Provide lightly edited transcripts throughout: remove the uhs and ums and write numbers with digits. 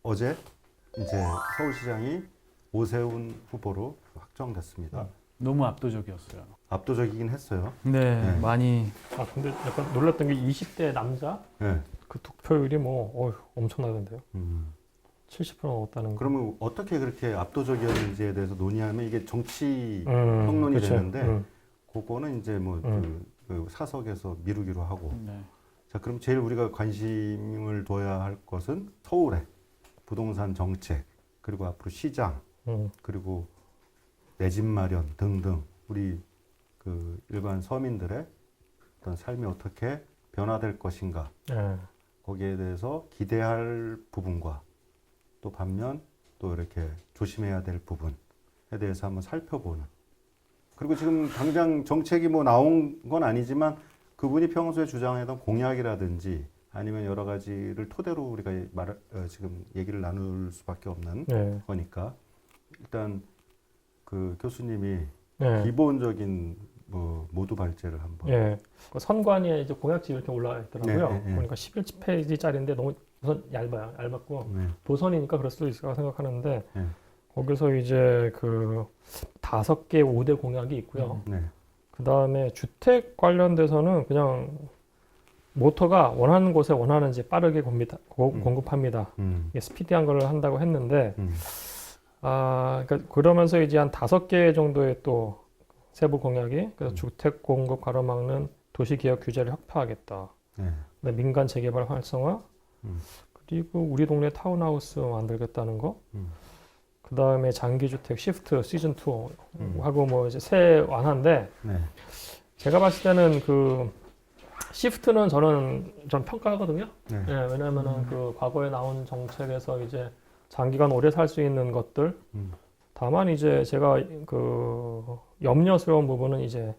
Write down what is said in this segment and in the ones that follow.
어제 이제 서울시장이 오세훈 후보로 확정됐습니다. 너무 압도적이었어요. 압도적이긴 했어요. 네, 네. 많이. 근데 약간 놀랐던 게 20대 남자 네. 그 득표율이 엄청나던데요. 70% 넘었다는 거. 그러면 어떻게 그렇게 압도적이었는지에 대해서 논의하면 이게 정치 평론이 그쵸. 되는데 그거는 이제 뭐 그 사석에서 미루기로 하고. 네. 자, 그럼 제일 우리가 관심을 둬야 할 것은 서울의 부동산 정책, 그리고 앞으로 시장, 그리고 내 집 마련 등등 우리 그 일반 서민들의 어떤 삶이 어떻게 변화될 것인가, 거기에 대해서 기대할 부분과 또 반면 또 이렇게 조심해야 될 부분에 대해서 한번 살펴보는. 그리고 지금 당장 정책이 뭐 나온 건 아니지만 그분이 평소에 주장하던 공약이라든지 아니면 여러 가지를 토대로 우리가 지금 얘기를 나눌 수밖에 없는 거니까 일단 그 교수님이 기본적인 뭐 모두 발제를 한번. 그 선관위에 이제 공약지 이렇게 올라와 있더라고요. 네. 보니까 11페이지짜리인데 너무 우선 얇았고 네. 도선이니까 그럴 수도 있을 거라 생각하는데 네. 거기서 이제 그 5개 5대 공약이 있고요. 네. 그 다음에 주택 관련돼서는 그냥 모터가 원하는 곳에 원하는 집 빠르게 공급합니다. 이게 스피디한 걸 한다고 했는데, 그러니까 그러면서 이제 한 5개 정도의 또 세부 공약이, 그래서 주택 공급 가로막는 도시개혁 규제를 확대하겠다. 네. 민간 재개발 활성화, 그리고 우리 동네 타운하우스 만들겠다는 거, 그 다음에 장기주택 시프트 시즌 2 하고 뭐 이제 새 완화인데, 네. 제가 봤을 때는 그 시프트는 저는 좀 평가하거든요. 네. 왜냐하면은 그 과거에 나온 정책에서 이제 장기간 오래 살 수 있는 것들. 다만 이제 제가 그 염려스러운 부분은 이제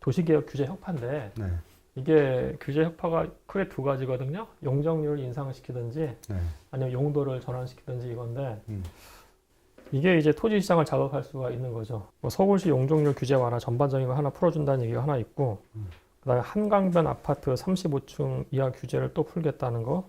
도시개혁 규제 혁파인데 네. 이게 규제 혁파가 크게 2가지거든요. 용적률을 인상을 시키든지 네. 아니면 용도를 전환시키든지 이건데 이게 이제 토지 시장을 자극할 수가 있는 거죠. 뭐 서울시 용적률 규제 완화 전반적인 거 하나 풀어준다는 얘기가 하나 있고, 그다음에 한강변 아파트 35층 이하 규제를 또 풀겠다는 거,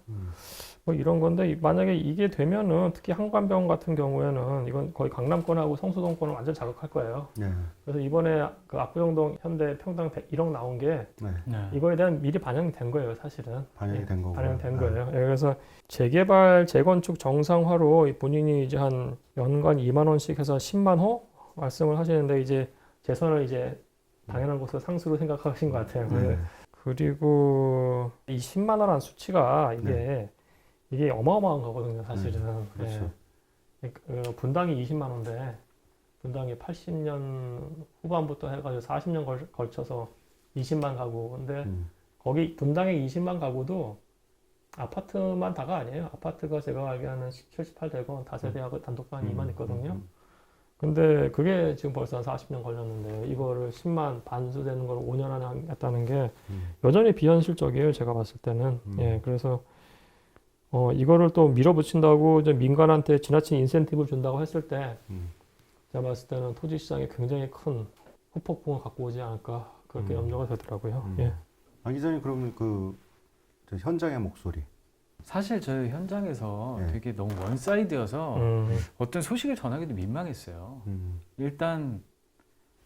뭐 이런 건데 만약에 이게 되면은 특히 한강변 같은 경우에는 이건 거의 강남권하고 성수동권을 완전 자극할 거예요. 네. 그래서 이번에 그 압구정동 현대 평당 101억 나온 게 네. 네. 이거에 대한 미리 반영이 된 거예요, 사실은. 반영이 된 거고. 반영된 거예요. 그래서 재개발, 재건축 정상화로 본인이 이제 한 연간 2만 원씩 해서 10만 호 말씀을 하시는데 이제 재선을 이제 당연한 것으로 상수로 생각하신 것 같아요. 네. 그리고 이 10만 원이라는 수치가 이게 어마어마한 거거든요, 사실은. 그렇죠. 분당이 20만 원인데 분당이 80년 후반부터 해가지고 40년 걸쳐서 20만 가구. 근데 거기 분당의 20만 가구도 아파트만 다가 아니에요. 아파트가 제가 알기로는 78대건 다세대하고 단독방 2만 있거든요. 근데 그게 지금 벌써 한 40년 걸렸는데 이거를 10만 반수되는 걸 5년 안에 했다는 게 여전히 비현실적이에요. 제가 봤을 때는. 그래서 이거를 또 밀어붙인다고 이제 민간한테 지나친 인센티브를 준다고 했을 때 제가 봤을 때는 토지 시장에 굉장히 큰 후폭풍을 갖고 오지 않을까 그렇게 염려가 되더라고요. 안 기자님 그러면 저 현장의 목소리. 사실 저희 현장에서 네. 되게 너무 원사이드여서 어떤 소식을 전하기도 민망했어요. 일단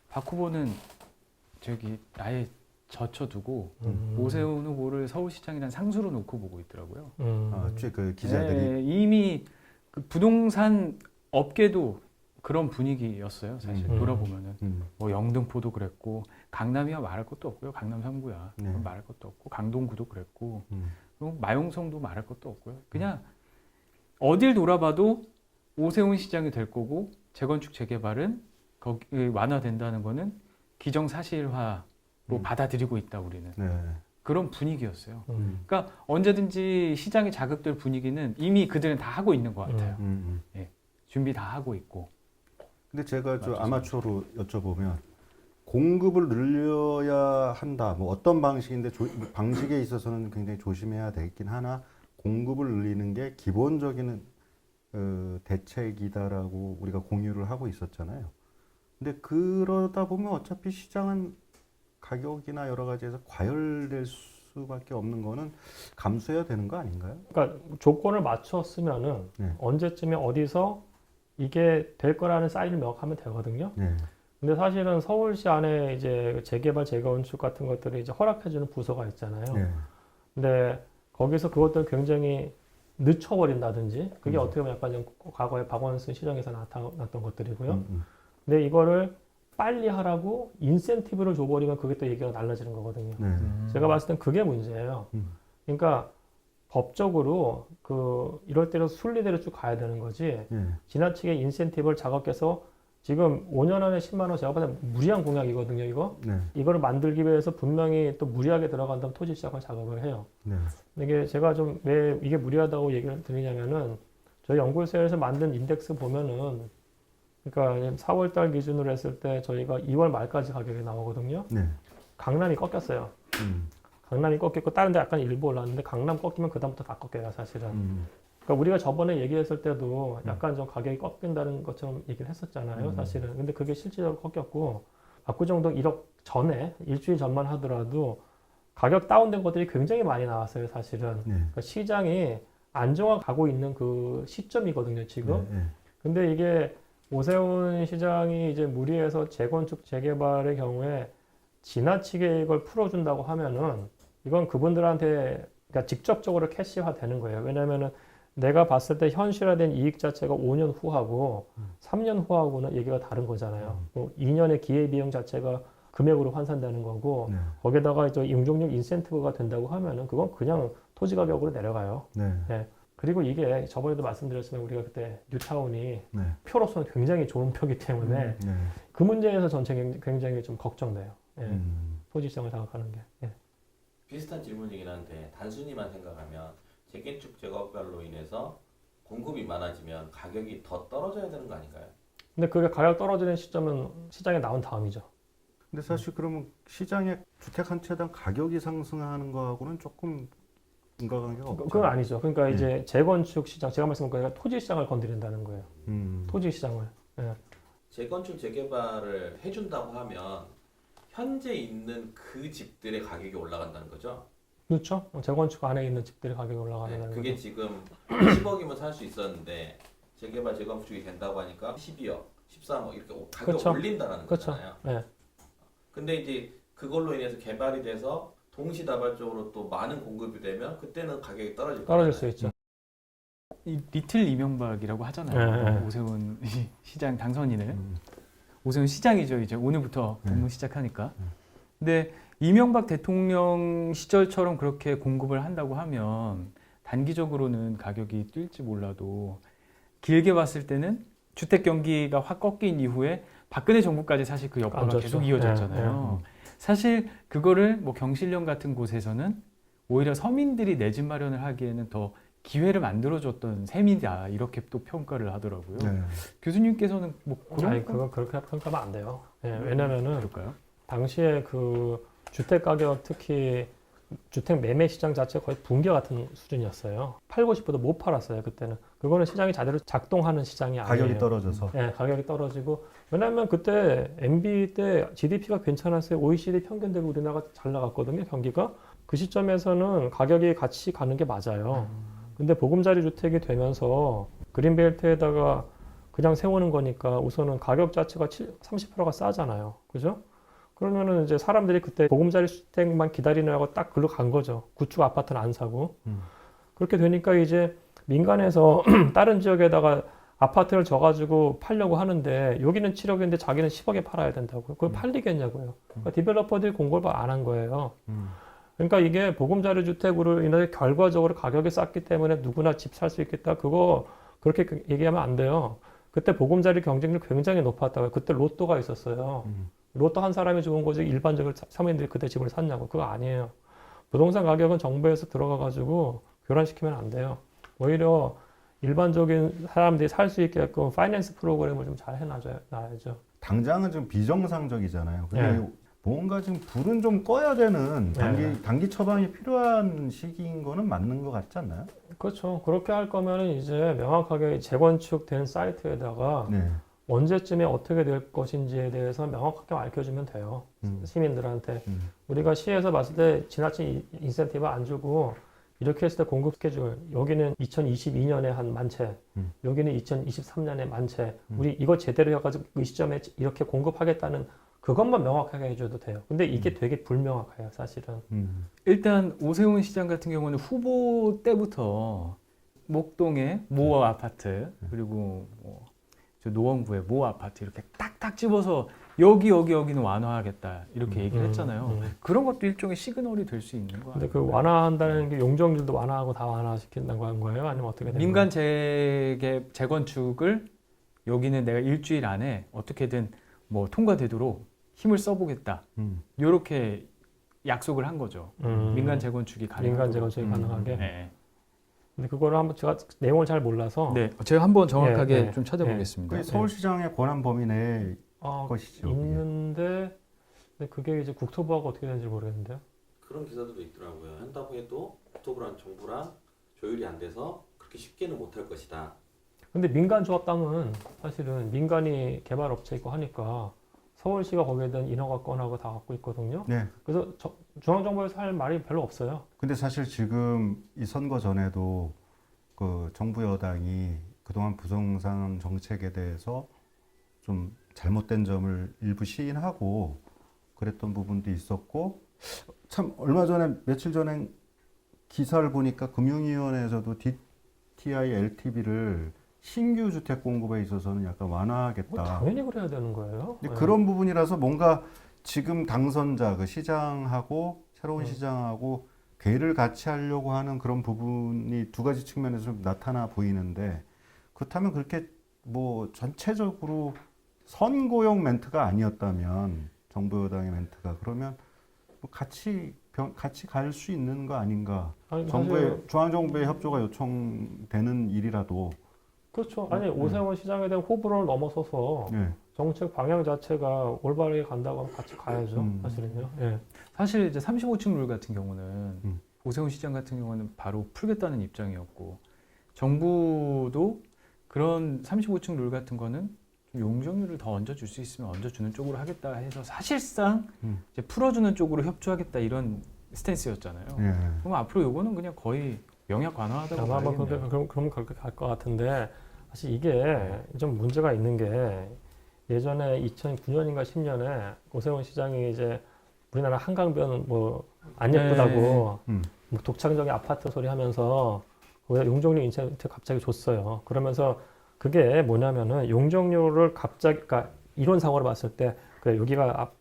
박 후보는 저기 아예 젖혀두고 오세훈 후보를 서울시장이란 상수로 놓고 보고 있더라고요. 그 기자들이. 네, 이미 그 부동산 업계도 그런 분위기였어요. 사실 돌아보면은 뭐 영등포도 그랬고 강남이야 말할 것도 없고요. 강남 3구야 말할 것도 없고 강동구도 그랬고 그리고 마용성도 말할 것도 없고요. 그냥 어딜 돌아봐도 오세훈 시장이 될 거고 재건축 재개발은 거기 완화된다는 거는 기정사실화로 받아들이고 있다 우리는. 그런 분위기였어요. 그러니까 언제든지 시장이 자극될 분위기는 이미 그들은 다 하고 있는 것 같아요. 준비 다 하고 있고. 근데 제가 저 아마추어로 여쭤보면 공급을 늘려야 한다. 뭐 어떤 방식인데 방식에 있어서는 굉장히 조심해야 되긴 하나 공급을 늘리는 게 기본적인 대책이다라고 우리가 공유를 하고 있었잖아요. 근데 그러다 보면 어차피 시장은 가격이나 여러 가지에서 과열될 수 수밖에 없는 거는 감수해야 되는 거 아닌가요? 그러니까 조건을 맞췄으면은 네. 언제쯤에 어디서 이게 될 거라는 사인을 명확하면 되거든요. 네. 근데 사실은 서울시 안에 이제 재개발, 재건축 같은 것들을 이제 허락해주는 부서가 있잖아요. 네. 근데 거기서 그것들 굉장히 늦춰버린다든지 그게 어떻게 보면 약간 좀 과거에 박원순 시장에서 나타났던 것들이고요. 근데 이거를 빨리 하라고 인센티브를 줘버리면 그게 또 얘기가 달라지는 거거든요. 네. 제가 봤을 땐 그게 문제예요. 그러니까 법적으로 이럴 때로 순리대로 쭉 가야 되는 거지. 네. 지나치게 인센티브를 자극해서 지금 5년 안에 10만 원 제가 봤을 때 무리한 공약이거든요. 이거. 네. 이거를 만들기 위해서 분명히 또 무리하게 들어간다면 토지 시장을 작업을 해요. 네. 이게 제가 좀 왜 이게 무리하다고 얘기를 드리냐면은 저희 연구소에서 만든 인덱스 보면은 그러니까 4월 달 기준으로 했을 때 저희가 2월 말까지 가격이 나오거든요. 네. 강남이 꺾였어요. 강남이 꺾였고 다른 데 약간 일부 올랐는데 강남 꺾이면 그다음부터 다 꺾여요, 사실은. 그러니까 우리가 저번에 얘기했을 때도 약간 좀 가격이 꺾인다는 것처럼 얘기를 했었잖아요, 사실은. 근데 그게 실질적으로 꺾였고 압구정동 1억 전에 일주일 전만 하더라도 가격 다운된 것들이 굉장히 많이 나왔어요, 사실은. 네. 그러니까 시장이 안정화 가고 있는 그 시점이거든요, 지금. 네. 근데 이게 오세훈 시장이 이제 무리해서 재건축, 재개발의 경우에 지나치게 이걸 풀어준다고 하면은 이건 그분들한테 그러니까 직접적으로 캐시화 되는 거예요. 왜냐면은 내가 봤을 때 현실화된 이익 자체가 5년 후하고 3년 후하고는 얘기가 다른 거잖아요. 2년의 기회비용 자체가 금액으로 환산되는 거고 네. 거기다가 이제 용적률 인센티브가 된다고 하면은 그건 그냥 토지 가격으로 내려가요. 네. 네. 그리고 이게 저번에도 말씀드렸지만 우리가 그때 뉴타운이 네. 표로서는 굉장히 좋은 표기 때문에 네. 그 문제에서 전체 굉장히 좀 걱정돼요. 예. 토지 시장을 장악하는 게. 예. 비슷한 질문이긴 한데 단순히만 생각하면 재건축 재개발로 인해서 공급이 많아지면 가격이 더 떨어져야 되는 거 아닌가요? 근데 그게 가격 떨어지는 시점은 시장에 나온 다음이죠. 근데 사실 그러면 시장의 주택 한 채당 가격이 상승하는 거하고는 조금 인과관계가 없죠. 그건 아니죠. 그러니까 이제 재건축 시장, 제가 말씀드린 거니까 토지 시장을 건드린다는 거예요. 토지 시장을. 예. 재건축 재개발을 해준다고 하면 현재 있는 그 집들의 가격이 올라간다는 거죠? 그렇죠. 재건축 안에 있는 집들의 가격이 올라가는 네, 거죠. 그게 지금 10억이면 살 수 있었는데 재개발 재건축이 된다고 하니까 12억, 13억 이렇게 가격 그렇죠. 올린다라는 그렇죠. 거잖아요. 네. 근데 이제 그걸로 인해서 개발이 돼서 동시다발적으로 또 많은 공급이 되면 그때는 가격이 떨어질 수 있죠. 이 리틀 이명박이라고 하잖아요. 네. 오세훈 시장 당선인을. 오세훈 시장이죠. 이제 오늘부터 업무 시작하니까. 근데 이명박 대통령 시절처럼 그렇게 공급을 한다고 하면 단기적으로는 가격이 뛸지 몰라도 길게 봤을 때는 주택 경기가 확 꺾인 이후에 박근혜 정부까지 사실 그 여파가 앉았죠. 계속 이어졌잖아요. 사실 그거를 뭐 경실련 같은 곳에서는 오히려 서민들이 내 집 마련을 하기에는 더 기회를 만들어줬던 셈이다 이렇게 또 평가를 하더라고요. 네. 교수님께서는 뭐 그런 아니, 그거 그렇게 평가하면 안 돼요. 예, 왜냐면은 그럴까요? 당시에 그 주택 가격 특히 주택 매매 시장 자체가 거의 붕괴 같은 수준이었어요. 팔고 싶어도 못 팔았어요, 그때는. 그거는 시장이 제대로 작동하는 시장이 아니에요. 가격이 떨어져서. 네, 가격이 떨어지고. 왜냐하면 그때 MB 때 GDP가 괜찮았어요. OECD 평균 대비 우리나라가 잘 나갔거든요, 경기가. 그 시점에서는 가격이 같이 가는 게 맞아요. 근데 보금자리 주택이 되면서 그린벨트에다가 그냥 세우는 거니까 우선은 가격 자체가 30%가 싸잖아요. 그죠? 그러면은 이제 사람들이 그때 보금자리 주택만 기다리느라고 딱 글로 간 거죠. 구축 아파트는 안 사고. 그렇게 되니까 이제 민간에서 다른 지역에다가 아파트를 져가지고 팔려고 하는데 여기는 7억인데 자기는 10억에 팔아야 된다고요. 그걸 팔리겠냐고요. 그러니까 디벨로퍼들이 공급을 안 한 거예요. 그러니까 이게 보금자리 주택으로 인해 결과적으로 가격이 쌌기 때문에 누구나 집 살 수 있겠다. 그거 그렇게 얘기하면 안 돼요. 그때 보금자리 경쟁률 굉장히 높았다고요. 그때 로또가 있었어요. 로또 한 사람이 좋은 거지 일반적으로 서민들이 그때 집을 샀냐고. 그거 아니에요. 부동산 가격은 정부에서 들어가가지고 교란시키면 안 돼요. 오히려 일반적인 사람들이 살 수 있게끔 파이낸스 프로그램을 좀 잘 해놔야죠. 당장은 좀 비정상적이잖아요. 근데 뭔가 지금 불은 좀 꺼야 되는 단기 처방이 필요한 시기인 거는 맞는 것 같지 않나요? 그렇죠. 그렇게 할 거면은 이제 명확하게 재건축된 사이트에다가 언제쯤에 어떻게 될 것인지에 대해서 명확하게 밝혀주면 돼요. 시민들한테. 우리가 시에서 봤을 때 지나친 인센티브 안 주고 이렇게 했을 때 공급 스케줄 여기는 2022년에 한 만채 여기는 2023년에 만채 우리 이거 제대로 해가지고 이 시점에 이렇게 공급하겠다는 그것만 명확하게 해줘도 돼요. 근데 이게 되게 불명확해요, 사실은. 일단 오세훈 시장 같은 경우는 후보 때부터 목동의 모 아파트 그리고 저 노원구의 모 아파트 이렇게 딱딱 집어서 여기는 완화하겠다 이렇게 얘기를 했잖아요. 그런 것도 일종의 시그널이 될 수 있는 거예요. 근데 그 완화한다는 게 용적률도 완화하고 다 완화시킨다고 한 거예요? 아니면 어떻게 된 거예요? 민간 재건축을 여기는 내가 일주일 안에 어떻게든 뭐 통과되도록 힘을 써보겠다. 이렇게 약속을 한 거죠. 민간 재건축이 가능하게. 민간 재건축이 가능하게. 네. 근데 그거를 한번 제가 내용을 잘 몰라서 네, 제가 한번 정확하게 네. 좀 찾아보겠습니다. 그게 서울시장의 권한 범위 내에 것이죠. 있는데 근데 그게 이제 국토부하고 어떻게 되는지 모르겠는데요. 그런 기사들도 있더라고요. 한다고 해도 국토부랑 정부랑 조율이 안 돼서 그렇게 쉽게는 못할 것이다. 근데 민간 조합당은 사실은 민간이 개발 업체이고 하니까 서울시가 거기에 대한 인허가권하고 다 갖고 있거든요. 네. 그래서 중앙정부에서 할 말이 별로 없어요. 근데 사실 지금 이 선거 전에도 그 정부 여당이 그동안 부동산 정책에 대해서 좀 잘못된 점을 일부 시인하고 그랬던 부분도 있었고 참 얼마 전에 며칠 전에 기사를 보니까 금융위원회에서도 DTI LTV를 신규 주택 공급에 있어서는 약간 완화하겠다. 당연히 그래야 되는 거예요. 근데 그런 부분이라서 뭔가 지금 당선자 그 시장하고 새로운 시장하고 궤를 같이 하려고 하는 그런 부분이 두 가지 측면에서 좀 나타나 보이는데 그렇다면 그렇게 뭐 전체적으로 선거용 멘트가 아니었다면 정부 여당의 멘트가 그러면 뭐 같이 갈 수 있는 거 아닌가? 아니, 정부의 중앙정부의 협조가 요청되는 일이라도 그렇죠. 아니 오세훈 시장에 대한 호불호를 넘어서서 네. 정책 방향 자체가 올바르게 간다고 하면 같이 가야죠. 사실은요. 예. 사실 이제 35층 룰 같은 경우는 오세훈 시장 같은 경우는 바로 풀겠다는 입장이었고 정부도 그런 35층 룰 같은 거는 좀 용적률을 더 얹어줄 수 있으면 얹어주는 쪽으로 하겠다 해서 사실상 이제 풀어주는 쪽으로 협조하겠다 이런 스탠스였잖아요. 예. 그럼 앞으로 요거는 그냥 거의 명약 완화하다고 아마 봐야겠네요. 그럼 그렇게 갈 것 같은데 사실 이게 좀 문제가 있는 게 예전에 2009년인가 10년에 오세훈 시장이 이제 우리나라 한강변 뭐 안 예쁘다고 뭐 독창적인 아파트 소리 하면서 거기다 용적률 인센티브 갑자기 줬어요. 그러면서 그게 뭐냐면은 용적률을 갑자기 그러니까 이론상으로 봤을 때 그래 여기가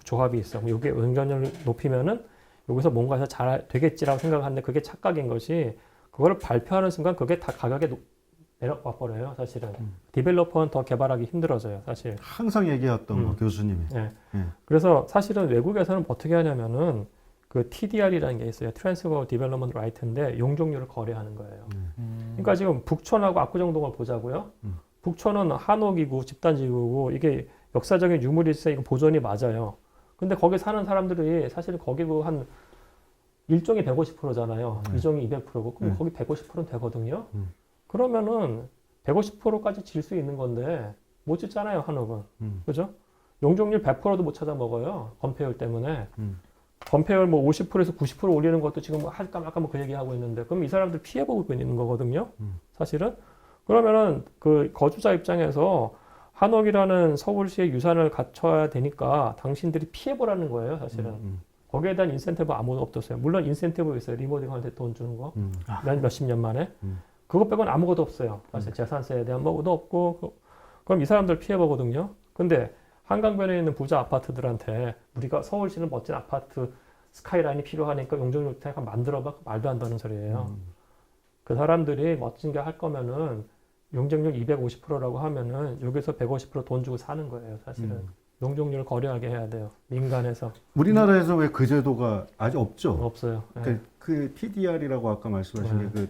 조합이 있어. 여기 용적률을 높이면은 여기서 뭔가 해서 잘 되겠지라고 생각하는데 그게 착각인 것이 그거를 발표하는 순간 그게 다 가격에 내려와 버려요. 사실은 디벨로퍼는 더 개발하기 힘들어져요. 사실. 항상 얘기했던 거 교수님이. 네. 그래서 사실은 외국에서는 어떻게 하냐면은 그 TDR이라는 게 있어요. Transfer Development Right인데 용적률을 거래하는 거예요. 그러니까 지금 북촌하고 압구정동을 보자고요. 북촌은 한옥이고 집단지구고 이게 역사적인 유물일세 이거 보존이 맞아요. 근데 거기 사는 사람들이 사실 거기 한 1종이 150%잖아요. 2종이 200%고 그럼 거기 150%는 되거든요. 그러면은 150%까지 질 수 있는 건데 못 짓잖아요, 한옥은. 그죠? 용적률 100%도 못 찾아 먹어요. 건폐율 때문에. 건폐율 뭐 50%에서 90% 올리는 것도 지금 할까 말까 뭐 그 얘기하고 있는데 그럼 이 사람들 피해보고 있는 거거든요. 사실은. 그러면은 그 거주자 입장에서 한옥이라는 서울시의 유산을 갖춰야 되니까 당신들이 피해보라는 거예요, 사실은. 거기에 대한 인센티브 아무도 없었어요. 물론 인센티브 있어요. 리모델링한테 돈 주는 거. 몇십 년 만에. 그것 빼고는 아무것도 없어요. 사실 재산세에 대한 뭐도 없고. 그럼 이 사람들 피해보거든요. 근데 한강변에 있는 부자 아파트들한테 우리가 서울시는 멋진 아파트 스카이라인이 필요하니까 용적률 주택 만들어봐. 말도 안 되는 소리예요. 그 사람들이 멋진 게 할 거면은 용적률 250%라고 하면은 여기서 150%돈 주고 사는 거예요, 사실은. 용적률을 거래하게 해야 돼요. 민간에서. 우리나라에서 왜 그 제도가 아직 없죠? 없어요. 그 TDR이라고 아까 말씀하신 게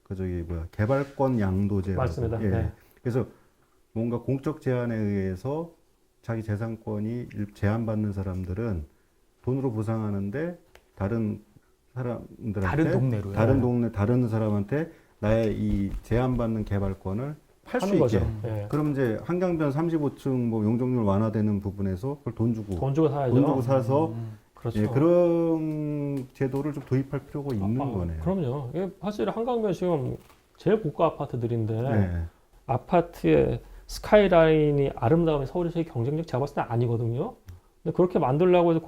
그 저기 뭐야 개발권 양도제. 맞습니다. 예. 네. 그래서 뭔가 공적 제한에 의해서 자기 재산권이 제한받는 사람들은 돈으로 보상하는데 다른 사람들한테 다른 동네로요. 다른 동네 다른 사람한테 나의 이 제한받는 개발권을 팔 수 하는 있게. 거죠. 예. 그럼 이제 한강변 35층 뭐 용적률 완화되는 부분에서 그걸 돈 주고 사야죠. 돈 주고 사서 그렇죠. 예, 그런 제도를 좀 도입할 필요가 있는 거네요. 그럼요. 이게 사실 한강변 지금 제일 고가 아파트들인데 네. 아파트의 스카이라인이 아름다우면 서울시 경쟁력 제가 봤을 때 아니거든요. 근데 그렇게 만들려고 해서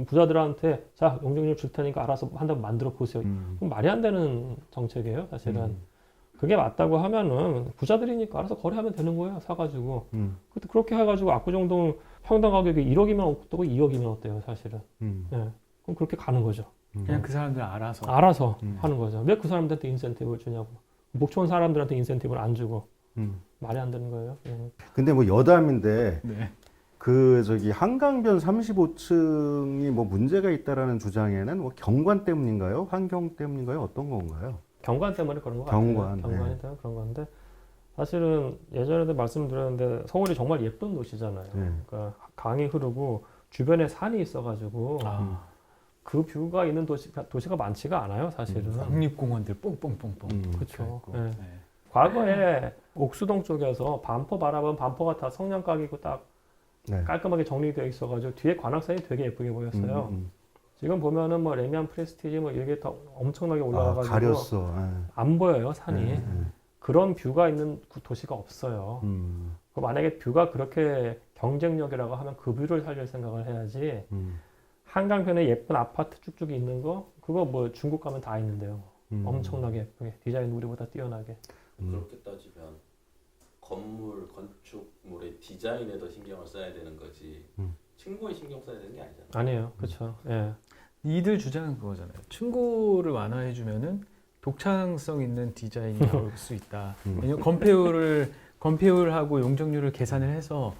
부자들한테 자 용적률 줄 테니까 알아서 한다고 만들어 보세요. 그럼 말이 안 되는 정책이에요, 사실은. 그게 맞다고 하면은 부자들이니까 알아서 거래하면 되는 거예요, 사가지고. 근데 그렇게 해가지고 압구정동 평당 가격이 1억이면 어떠고 2억이면 어때요, 사실은. 예. 그럼 그렇게 가는 거죠. 그냥 그 사람들 알아서. 알아서 하는 거죠. 왜 그 사람들한테 인센티브를 주냐고. 목초원 사람들한테 인센티브를 안 주고. 말이 안 되는 거예요. 예. 근데 뭐 여담인데 네. 그 저기 한강변 35층이 뭐 문제가 있다라는 주장에는 뭐 경관 때문인가요? 환경 때문인가요? 어떤 건가요? 경관 때문에 그런 거 경관, 같아요. 경관이 네. 때문에 그런 건데 사실은 예전에도 말씀드렸는데 서울이 정말 예쁜 도시잖아요. 네. 그러니까 강이 흐르고 주변에 산이 있어가지고 그 뷰가 있는 도시가 많지가 않아요, 사실은. 국립공원들 뽕뽕뽕뽕. 그렇죠. 있고. 네. 네. 과거에 옥수동 쪽에서 반포 바라보면 반포가 다 성냥각이고 딱 네. 깔끔하게 정리되어 있어가지고 뒤에 관악산이 되게 예쁘게 보였어요. 지금 보면은 뭐 레미안 프레스티지 뭐 이게 다 엄청나게 올라와가지고 가렸어. 안 보여요, 산이. 그런 뷰가 있는 도시가 없어요. 그 만약에 뷰가 그렇게 경쟁력이라고 하면 그 뷰를 살릴 생각을 해야지. 한강변에 예쁜 아파트 쭉쭉 있는 거 그거 뭐 중국 가면 다 있는데요. 엄청나게 예쁘게 디자인 우리보다 뛰어나게. 그렇게 따지면 건물, 건축물의 디자인에 더 신경을 써야 되는 거지 층고에 신경 써야 되는 게 아니잖아요. 아니에요, 그렇죠. 예. 이들 주장은 그거잖아요. 층고를 완화해주면은 독창성 있는 디자인이 나올 수 있다. 왜냐면 건폐율하고 용적률을 계산을 해서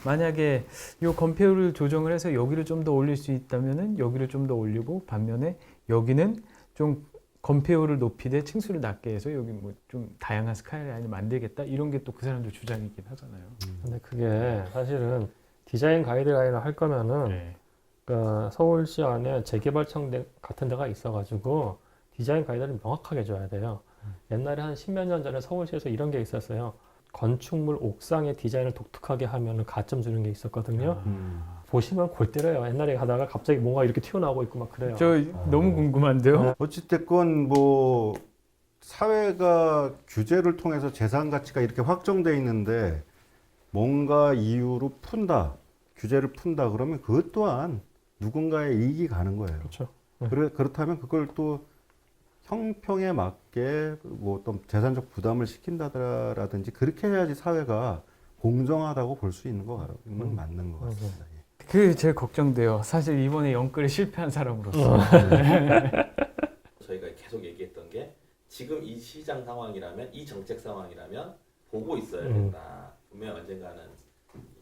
만약에 이 건폐율을 조정을 해서 여기를 좀 더 올릴 수 있다면은 여기를 좀 더 올리고 반면에 여기는 좀 건폐율을 높이되 층수를 낮게 해서 여기 뭐 좀 다양한 스카이라인을 만들겠다 이런 게 또 그 사람들 주장이긴 하잖아요. 근데 그게 사실은 디자인 가이드라인을 할 거면은 네. 그러니까 서울시 안에 재개발청 같은 데가 있어가지고 디자인 가이드를 명확하게 줘야 돼요. 옛날에 한 10몇 년 전에 서울시에서 이런 게 있었어요. 건축물 옥상의 디자인을 독특하게 하면 가점 주는 게 있었거든요. 보시면 골 때려요. 옛날에 가다가 갑자기 뭔가 이렇게 튀어나오고 있고 막 그래요. 저 너무 궁금한데요. 어찌됐건 뭐 사회가 규제를 통해서 재산 가치가 이렇게 확정돼 있는데 뭔가 이유로 푼다, 규제를 푼다 그러면 그것 또한 누군가의 이익이 가는 거예요. 그렇죠. 그렇다면 그걸 또 형평에 맞게 뭐 어떤 재산적 부담을 시킨다라든지 그렇게 해야지 사회가 공정하다고 볼 수 있는 거 맞는 것 같습니다. 그게 제일 걱정돼요. 사실 이번에 영끌에 실패한 사람으로서. 저희가 계속 얘기했던 게 지금 이 시장 상황이라면 이 정책 상황이라면 보고 있어야 된다. 분명 언젠가는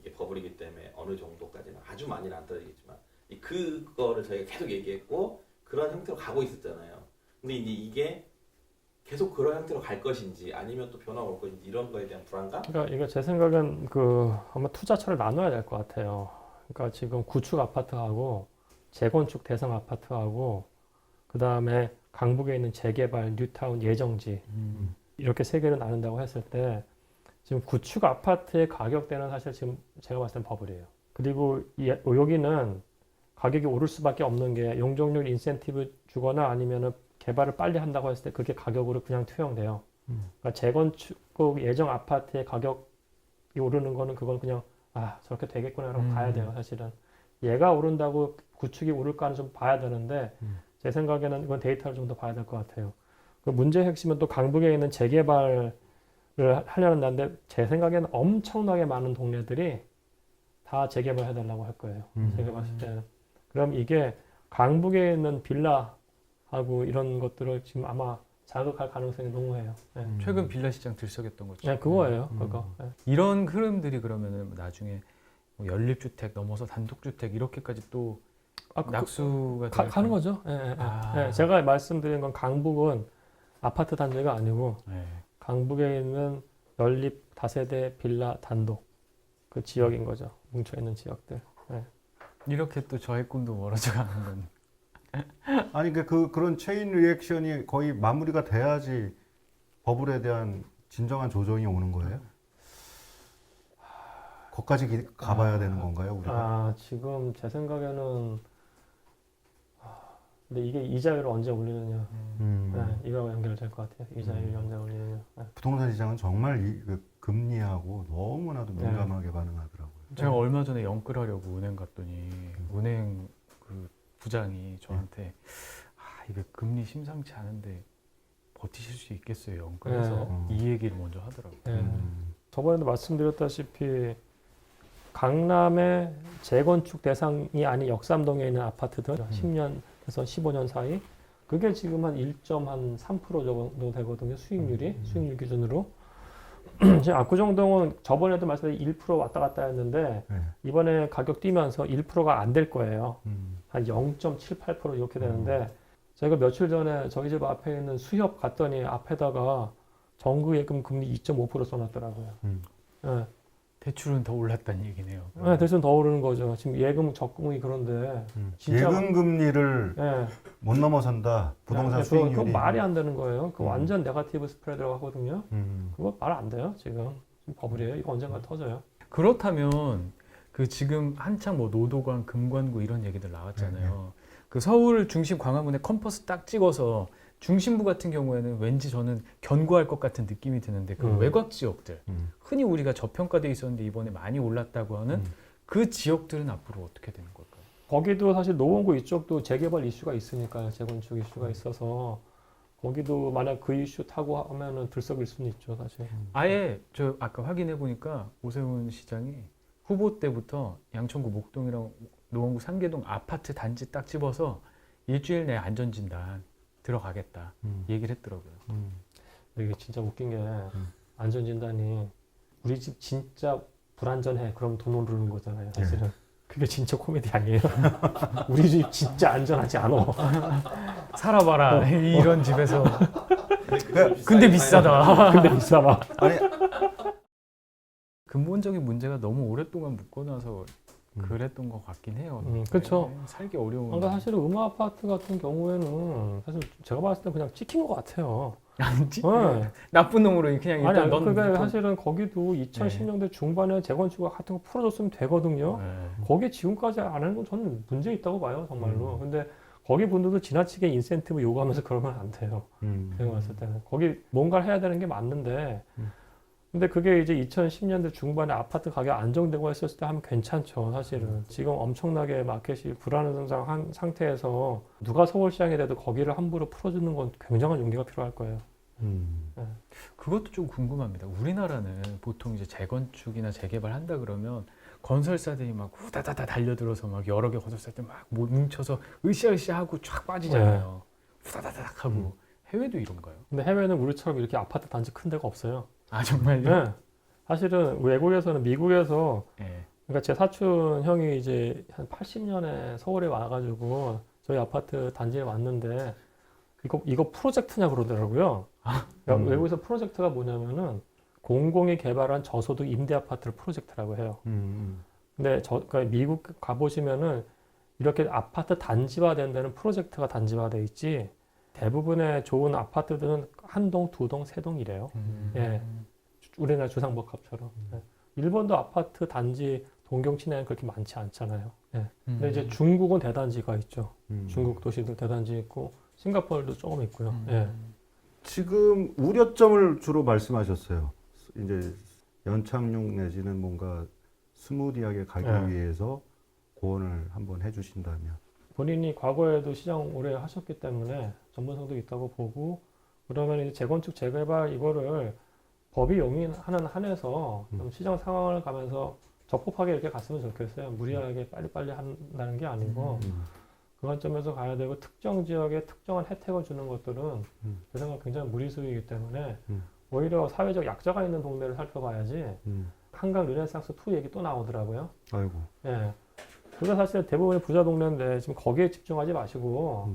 이게 버블이기 때문에 어느 정도까지는 아주 많이는 안 떨어지겠지만 그거를 저희가 계속 얘기했고 그런 형태로 가고 있었잖아요. 근데 이제 이게 계속 그런 형태로 갈 것인지 아니면 또 변화가 올 것인지 이런 거에 대한 불안감? 그러니까 이게 제 생각엔 아마 투자처를 나눠야 될 것 같아요. 그러니까 지금 구축 아파트하고 재건축 대상 아파트하고 그 다음에 강북에 있는 재개발 뉴타운 예정지 이렇게 세 개를 나눈다고 했을 때 지금 구축 아파트의 가격대는 사실 지금 제가 봤을 땐 버블이에요. 그리고 여기는 가격이 오를 수밖에 없는 게 용적률 인센티브 주거나 아니면은 개발을 빨리 한다고 했을 때 그게 가격으로 그냥 투영돼요. 그러니까 재건축 예정 아파트의 가격이 오르는 거는 그건 그냥 저렇게 되겠구나라고 가야 돼요, 사실은. 얘가 오른다고 구축이 오를까는 좀 봐야 되는데 제 생각에는 이건 데이터를 좀 더 봐야 될 것 같아요. 그 문제의 핵심은 또 강북에 있는 재개발을 하려는 데인데 제 생각에는 엄청나게 많은 동네들이 다 재개발 해달라고 할 거예요. 제가 봤을 때는. 그럼 이게 강북에 있는 빌라하고 이런 것들을 지금 아마 자극할 가능성이 농후해요. 네. 최근 빌라 시장 들썩였던 거죠. 네, 그거예요. 그거. 네. 이런 흐름들이 그러면은 나중에 뭐 연립주택 넘어서 단독주택 이렇게까지 또 낙수가 가는 거죠. 네, 제가 말씀드린 건 강북은 아파트 단지가 아니고 강북에 있는 연립 다세대 빌라 단독 그 지역인 거죠. 뭉쳐 있는 지역들. 네. 이렇게 또 저의 꿈도 멀어져 가는 건. 아니 그런 체인 리액션이 거의 마무리가 돼야지 버블에 대한 진정한 조정이 오는 거예요. 거기까지 가봐야 되는 건가요, 우리가? 지금 제 생각에는 근데 이게 이자율을 언제 올리느냐, 이거와 연결될 것 같아요. 이자율이 언제 올리느냐. 부동산 시장은 정말 그 금리하고 너무나도 민감하게 반응하더라고요. 제가 얼마 전에 영끌하려고 은행 갔더니 은행 그 부장이 저한테 이게 금리 심상치 않은데 버티실 수 있겠어요? 그래서 이 얘기를 먼저 하더라고요. 저번에도 말씀드렸다시피 강남의 재건축 대상이 아닌 역삼동에 있는 아파트들 10년에서 15년 사이 그게 지금 한 1.3% 정도 되거든요. 수익률 기준으로. 지금 압구정동은 저번에도 말씀드린 1% 왔다 갔다 했는데 이번에 가격 뛰면서 1%가 안 될 거예요. 한 0.78% 이렇게 되는데 제가 며칠 전에 저희 집 앞에 있는 수협 갔더니 앞에다가 정규예금 금리 2.5% 써놨더라고요. 대출은 더 올랐다는 얘기네요. 네, 대출은 더 오르는 거죠. 지금 예금 적금이 그런데 진짜 예금 금리를 못 넘어선다. 부동산 수익률이. 그건 말이 안 되는 거예요. 그 완전 네거티브 스프레드라고 하거든요. 그거 말 안 돼요. 지금 버블이에요. 이거 언젠가 터져요. 그렇다면 그 지금 한창 뭐 노도관, 금관구 이런 얘기들 나왔잖아요. 그 서울 중심 광화문에 컴퍼스 딱 찍어서 중심부 같은 경우에는 왠지 저는 견고할 것 같은 느낌이 드는데 그 외곽 지역들 흔히 우리가 저평가돼 있었는데 이번에 많이 올랐다고 하는 그 지역들은 앞으로 어떻게 되는 걸까요? 거기도 사실 노원구 이쪽도 재개발 이슈가 있으니까요. 재건축 이슈가 있어서 거기도 만약 그 이슈 타고 하면은 들썩일 수는 있죠, 사실. 아예 저 아까 확인해 보니까 오세훈 시장이 후보 때부터 양천구 목동이랑 노원구 상계동 아파트 단지 딱 집어서 일주일 내에 안전진단 들어가겠다 얘기를 했더라고요. 이게 진짜 웃긴 게 안전진단이 우리 집 진짜 불안전해 그럼 돈 오르는 거잖아요, 사실은. 그게 진짜 코미디 아니에요? 우리 집 진짜 안전하지 않아. 살아봐라 이런 집에서. 근데 비싸다. 근데 비싸다. 아니, 근본적인 문제가 너무 오랫동안 묶어놔서 그랬던 것 같긴 해요. 그렇죠. 살기 어려운. 그러니까 사실은 음악 아파트 같은 경우에는 사실 제가 봤을 때 그냥 찍힌 것 같아요. 아니지? 나쁜 놈으로 그냥 일단 아니, 넌 그게 사실은 거기도 2010년대 중반에 재건축 같은 거 풀어줬으면 되거든요. 거기에 지금까지 안 하는 건 저는 문제 있다고 봐요, 정말로. 근데 거기 분들도 지나치게 인센티브 요구하면서 그러면 안 돼요. 제가 봤을 때는. 거기 뭔가를 해야 되는 게 맞는데 근데 그게 이제 2010년대 중반에 아파트 가격 안정되고 했었을 때 하면 괜찮죠, 사실은. 지금 엄청나게 마켓이 불안한 상태에서 누가 서울시장에 돼도 거기를 함부로 풀어주는 건 굉장한 용기가 필요할 거예요. 그것도 좀 궁금합니다. 우리나라는 보통 이제 재건축이나 재개발 한다 그러면 건설사들이 막 후다다다 달려들어서 막 여러 개 건설사들 막 뭉쳐서 으쌰으쌰 하고 쫙 빠지잖아요. 후다다닥 하고. 해외도 이런가요? 근데 해외는 우리처럼 이렇게 아파트 단지 큰 데가 없어요. 아, 정말요? 네. 사실은 외국에서는 미국에서 그러니까 제 사촌 형이 이제 한 80년에 서울에 와가지고 저희 아파트 단지에 왔는데 이거 프로젝트냐 그러더라고요. 그러니까 외국에서 프로젝트가 뭐냐면은 공공이 개발한 저소득 임대 아파트를 프로젝트라고 해요. 근데 그러니까 미국 가보시면은 이렇게 아파트 단지화된 데는 프로젝트가 단지화돼 있지 대부분의 좋은 아파트들은 한 동, 두 동, 세 동이래요. 우리나라 주상복합처럼. 일본도 아파트 단지 동경치 내에는 그렇게 많지 않잖아요. 근데 이제 중국은 대단지가 있죠. 중국 도시들 대단지 있고 싱가포르도 조금 있고요. 지금 우려점을 주로 말씀하셨어요. 이제 연착륙 내지는 뭔가 스무디하게 가기 위해서 고언을 한번 해주신다면. 본인이 과거에도 시장 오래 하셨기 때문에 전문성도 있다고 보고 그러면 이제 재건축 재개발 이거를 법이 용인하는 한에서 좀 시장 상황을 가면서 적법하게 이렇게 갔으면 좋겠어요. 무리하게 빨리빨리 한다는 게 아니고 그 관점에서 가야 되고 특정 지역에 특정한 혜택을 주는 것들은 제 생각 굉장히 무리수이기 때문에 오히려 사회적 약자가 있는 동네를 살펴봐야지 한강 르네상스 2 얘기 또 나오더라고요. 아이고. 그게 사실 대부분의 부자 동네인데 지금 거기에 집중하지 마시고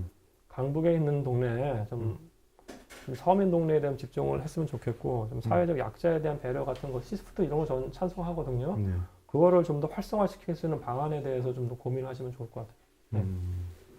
강북에 있는 동네에 좀 서민 동네에 대한 집중을 했으면 좋겠고 좀 사회적 약자에 대한 배려 같은 거 시스프트 이런 거 저는 찬성하거든요. 그거를 좀 더 활성화시킬 수 있는 방안에 대해서 좀 더 고민하시면 좋을 것 같아요.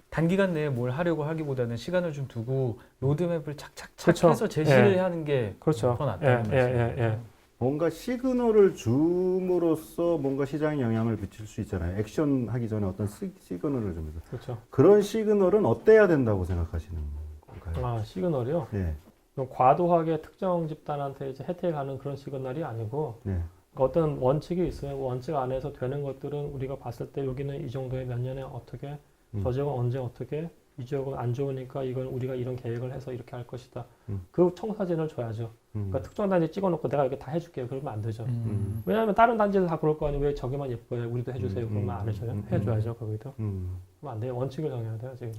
단기간 내에 뭘 하려고 하기보다는 시간을 좀 두고 로드맵을 착착착 그렇죠. 해서 제시를 하는 게 그렇죠. 더 낫다는 말씀이에요. 뭔가 시그널을 줌으로써 뭔가 시장에 영향을 미칠 수 있잖아요. 액션 하기 전에 어떤 시그널을 줍니다. 그렇죠. 그런 시그널은 어때야 된다고 생각하시는 건가요? 아, 시그널이요? 네. 좀 과도하게 특정 집단한테 이제 혜택하는 그런 시그널이 아니고 네. 어떤 원칙이 있어요. 원칙 안에서 되는 것들은 우리가 봤을 때 여기는 이 정도에 몇 년에 어떻게, 저 지역은 언제 어떻게, 이 지역은 안 좋으니까 이건 우리가 이런 계획을 해서 이렇게 할 것이다. 그 청사진을 줘야죠. 그러니까 특정 단지 찍어놓고 내가 이렇게 다 해줄게요. 그러면 안 되죠. 왜냐하면 다른 단지도 다 그럴 거 아니에요. 왜 저기만 예뻐요? 우리도 해주세요. 그러면 안 해줘요. 해줘야죠. 거기도. 그러면 안 돼요. 원칙을 정해야 돼요. 지금.